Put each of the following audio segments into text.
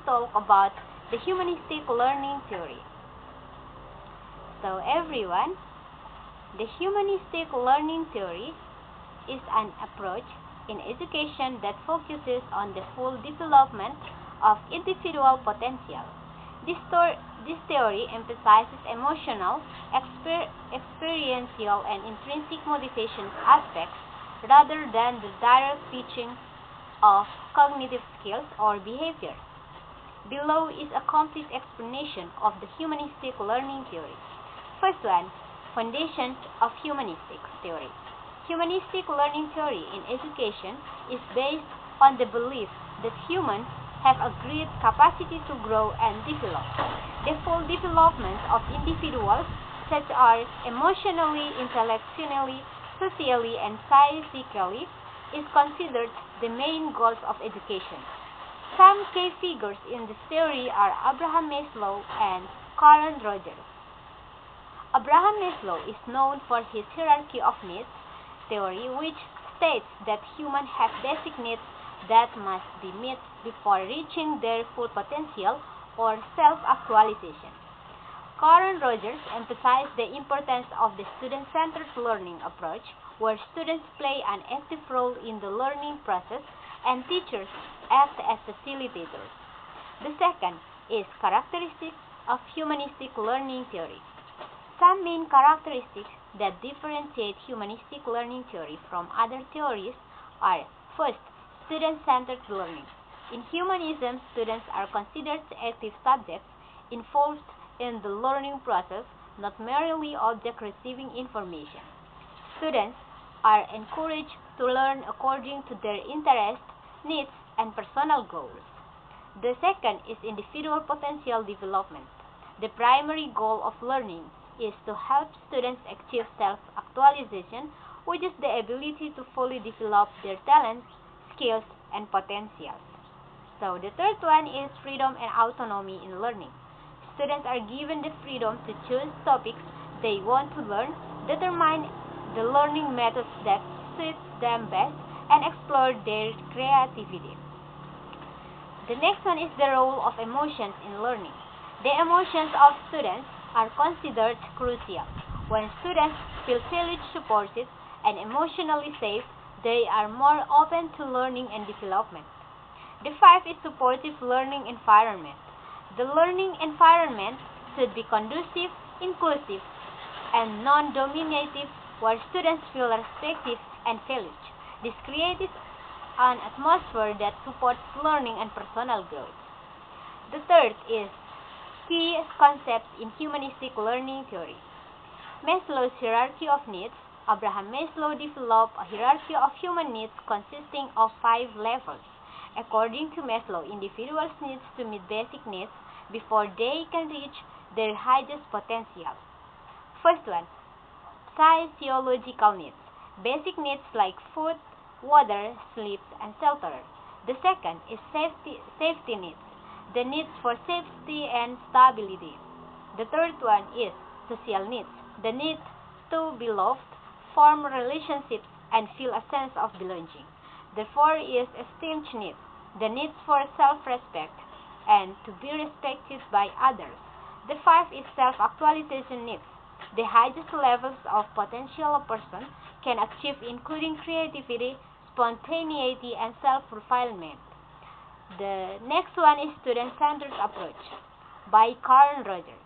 talk about the humanistic learning theory. So everyone, the humanistic learning theory is an approach in education that focuses on the full development of individual potential. This theory emphasizes emotional, experiential, and intrinsic motivation aspects rather than the direct teaching of cognitive skills or behaviors. Below is a complete explanation of the humanistic learning theory. First one, foundations of humanistic theory. Humanistic learning theory in education is based on the belief that humans have a great capacity to grow and develop. The full development of individuals, such as emotionally, intellectually, socially, and psychically, is considered the main goals of education. Some key figures in this theory are Abraham Maslow and Carl Rogers. Abraham Maslow is known for his hierarchy of needs theory, which states that humans have basic needs that must be met before reaching their full potential or self-actualization. Carl Rogers emphasized the importance of the student-centered learning approach, where students play an active role in the learning process and teachers act as facilitators. The second is characteristics of humanistic learning theory. Some main characteristics that differentiate humanistic learning theory from other theories are: first, student-centered learning. In humanism, students are considered active subjects involved in the learning process, not merely objects receiving information. Students are encouraged to learn according to their interests, needs, and personal goals. The second is individual potential development. The primary goal of learning is to help students achieve self-actualization, which is the ability to fully develop their talents, skills, and potentials. So the third one is freedom and autonomy in learning. Students are given the freedom to choose topics they want to learn, determine the learning methods that suit them best, and explore their creativity. The next one is the role of emotions in learning. The emotions of students are considered crucial. When students feel valued, supported, and emotionally safe, they are more open to learning and development. The fifth is supportive learning environment. The learning environment should be conducive, inclusive, and non-dominative, where students feel respected and valued. This creates an atmosphere that supports learning and personal growth. The third is key concepts in humanistic learning theory. Maslow's hierarchy of needs. Abraham Maslow developed a hierarchy of human needs consisting of 5 levels. According to Maslow, individuals need to meet basic needs before they can reach their highest potential. First one, physiological needs. Basic needs like food, water, sleep, and shelter. The second is safety needs. The needs for safety and stability. The third one is social needs. The need to be loved, form relationships, and feel a sense of belonging. The fourth is esteem needs. The needs for self-respect and to be respected by others. The fifth is self-actualization needs. The highest levels of potential a person can achieve, including creativity, spontaneity, and self-fulfillment. The next one is student-centered approach by Carl Rogers.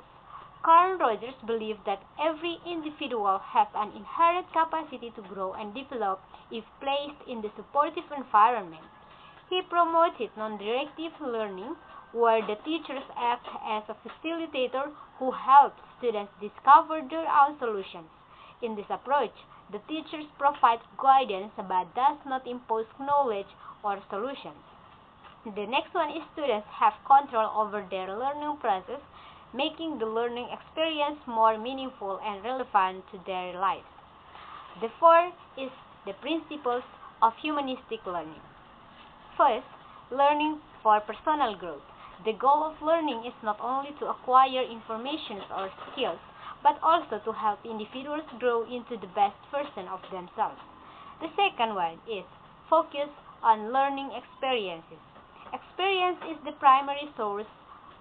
Carl Rogers believed that every individual has an inherent capacity to grow and develop if placed in the supportive environment. He promoted non-directive learning, where the teachers act as a facilitator who helps students discover their own solutions. In this approach, the teachers provide guidance but does not impose knowledge or solutions. The next one is students have control over their learning process, making the learning experience more meaningful and relevant to their lives. The fourth is the principles of humanistic learning. First, learning for personal growth. The goal of learning is not only to acquire information or skills, but also to help individuals grow into the best version of themselves. The second one is focus on learning experiences. Experience is the primary source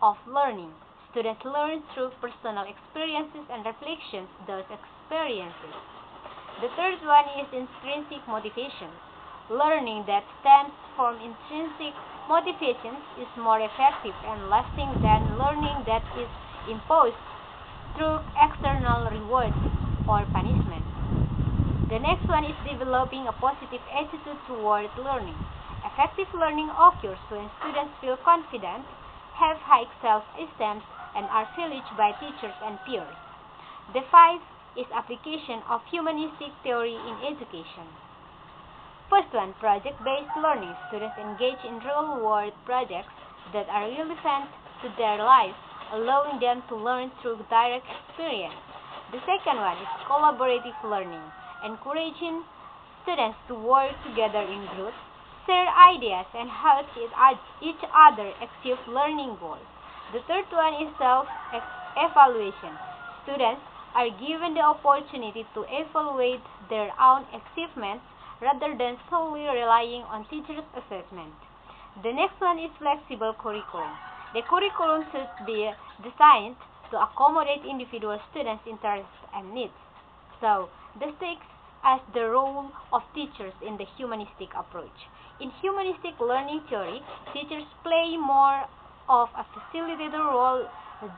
of learning. Students learn through personal experiences and reflections those experiences. The third one is intrinsic motivation. Learning that stems from intrinsic motivations is more effective and lasting than learning that is imposed through external rewards or punishment. The next one is developing a positive attitude toward learning. Effective learning occurs when students feel confident, have high self-esteem, and are valued by teachers and peers. The fifth is application of humanistic theory in education. First one, project-based learning. Students engage in real-world projects that are relevant to their lives, allowing them to learn through direct experience. The second one is collaborative learning, encouraging students to work together in groups, share ideas, and help each other achieve learning goals. The third one is self-evaluation. Students are given the opportunity to evaluate their own achievements rather than solely relying on teachers' assessment. The next one is flexible curriculum. The curriculum should be designed to accommodate individual students' interests and needs. So, this takes as the role of teachers in the humanistic approach. In humanistic learning theory, teachers play more of a facilitator role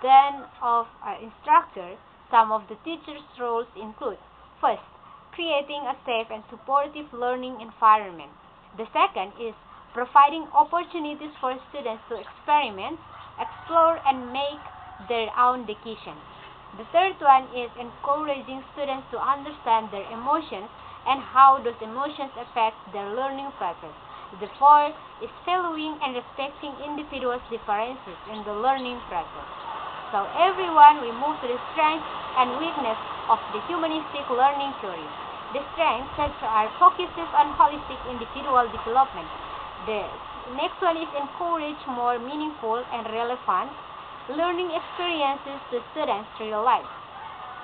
than of an instructor. Some of the teachers' roles include: first, creating a safe and supportive learning environment. The second is providing opportunities for students to experiment, explore, and make their own decisions. The third one is encouraging students to understand their emotions and how those emotions affect their learning process. The fourth is valuing and respecting individuals' differences in the learning process. So everyone, we move to the strengths and weakness of the humanistic learning theory. The strengths that are focuses on holistic individual development. The next one is encourage more meaningful and relevant learning experiences to students' real life.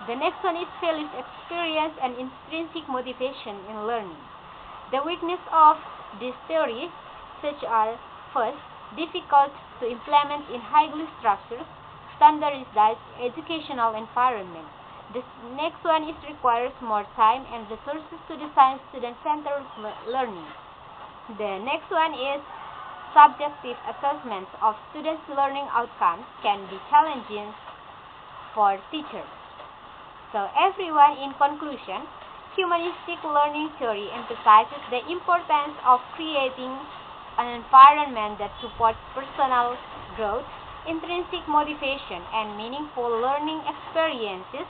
The next one is values experience and intrinsic motivation in learning. The weakness of this theory, such are: first, difficult to implement in highly structured, standardized educational environment. The next one is requires more time and resources to design student-centered learning. The next one is subjective assessments of students' learning outcomes can be challenging for teachers. So everyone, in conclusion, humanistic learning theory emphasizes the importance of creating an environment that supports personal growth, intrinsic motivation, and meaningful learning experiences.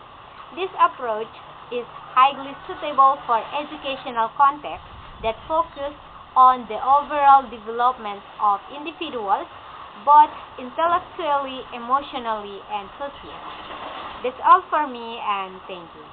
This approach is highly suitable for educational contexts that focus on the overall development of individuals, both intellectually, emotionally, and socially. That's all for me, and thank you.